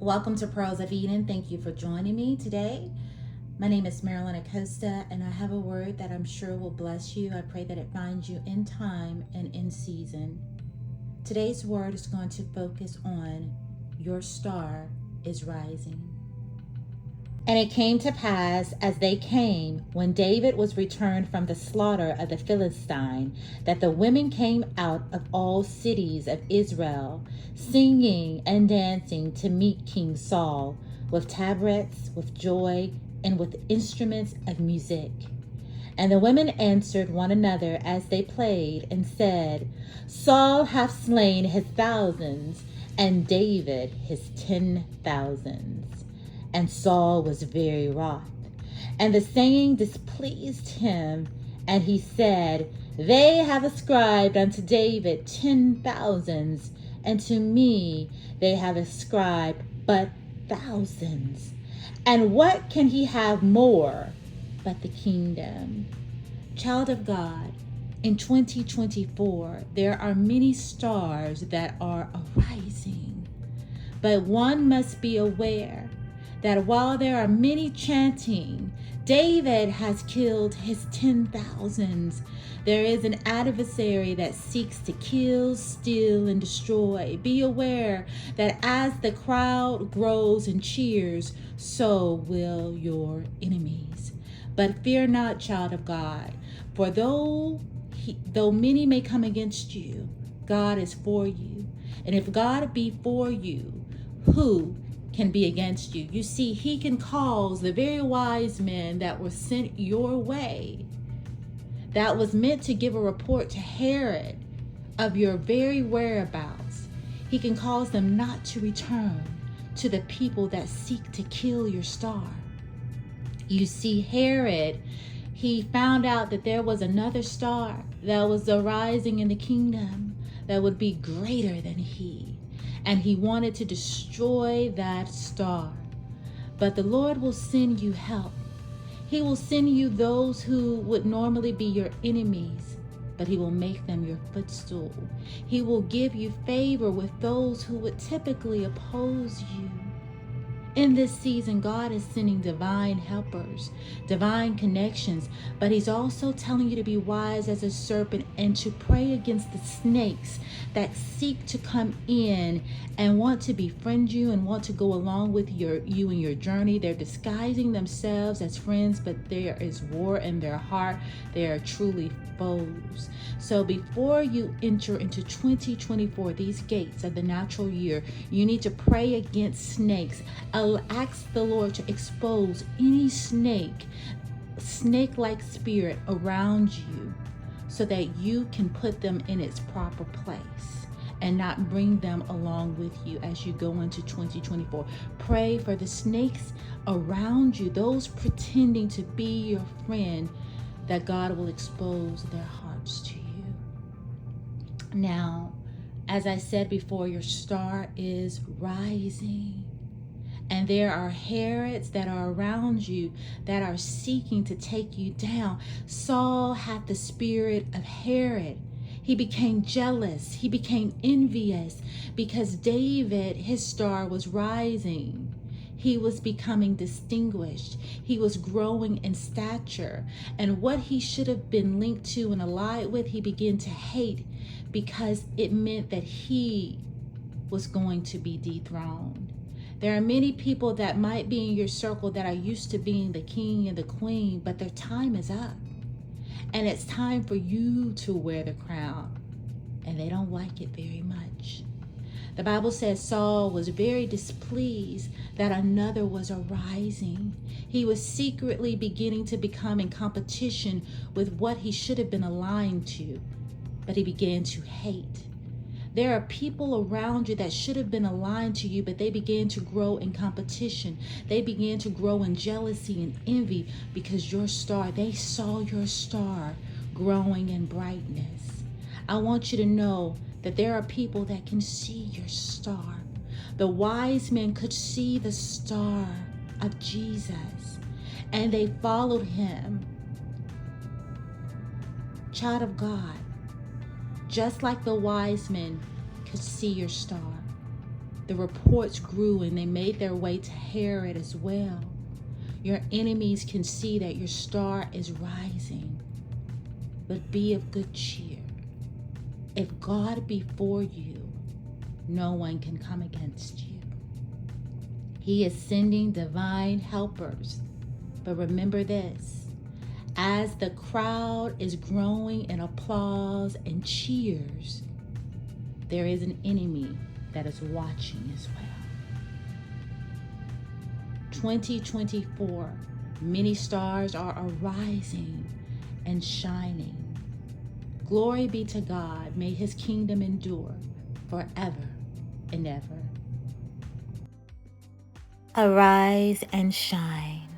Welcome to Pearls of Eden. Thank you for joining me today. My name is Marilyn Acosta, and I have a word that I'm sure will bless you. I pray that it finds you in time and in season. Today's word is going to focus on your star is rising. And it came to pass, as they came, when David was returned from the slaughter of the Philistine, that the women came out of all cities of Israel, singing and dancing to meet King Saul, with tabrets, with joy, and with instruments of music. And the women answered one another as they played, and said, Saul hath slain his thousands, and David his 10,000s. And Saul was very wroth. And the saying displeased him, and he said, They have ascribed unto David 10,000s, and to me they have ascribed but thousands. And what can he have more but the kingdom? Child of God, in 2024, there are many stars that are arising. But one must be aware that while there are many chanting, David has killed his 10,000s, there is an adversary that seeks to kill, steal, and destroy. Be aware that as the crowd grows and cheers, so will your enemies. But fear not, child of God, for though many may come against you, God is for you. And if God be for you, who can be against you? You see, he can cause the very wise men that were sent your way, that was meant to give a report to Herod of your very whereabouts. He can cause them not to return to the people that seek to kill your star. You see, Herod, he found out that there was another star that was arising in the kingdom that would be greater than he. And he wanted to destroy that star. But the Lord will send you help. He will send you those who would normally be your enemies, but he will make them your footstool. He will give you favor with those who would typically oppose you. In this season, God is sending divine helpers, divine connections, but he's also telling you to be wise as a serpent and to pray against the snakes that seek to come in and want to befriend you and want to go along with you in your journey. They're disguising themselves as friends, but there is war in their heart. They are truly foes. So before you enter into 2024, these gates of the natural year, you need to pray against snakes. Ask the Lord to expose any snake-like spirit around you so that you can put them in its proper place and not bring them along with you as you go into 2024. Pray for the snakes around you, those pretending to be your friend, that God will expose their hearts to you. Now, as I said before, your star is rising. And there are Herods that are around you that are seeking to take you down. Saul had the spirit of Herod. He became jealous. He became envious because David, his star was rising. He was becoming distinguished. He was growing in stature. And what he should have been linked to and allied with, he began to hate because it meant that he was going to be dethroned. There are many people that might be in your circle that are used to being the king and the queen, but their time is up. And it's time for you to wear the crown. And they don't like it very much. The Bible says Saul was very displeased that another was arising. He was secretly beginning to become in competition with what he should have been aligned to, but he began to hate. There are people around you that should have been aligned to you, but they began to grow in competition. They began to grow in jealousy and envy because they saw your star growing in brightness. I want you to know that there are people that can see your star. The wise men could see the star of Jesus, and they followed him. Child of God, just like the wise men could see your star, The reports grew and they made their way to Herod as well. Your enemies can see that your star is rising, but be of good cheer. If God be for you, no one can come against you. He is sending divine helpers. But remember this, as the crowd is growing in applause and cheers, there is an enemy that is watching as well. 2024, many stars are arising and shining. Glory be to God. May his kingdom endure forever and ever. Arise and shine.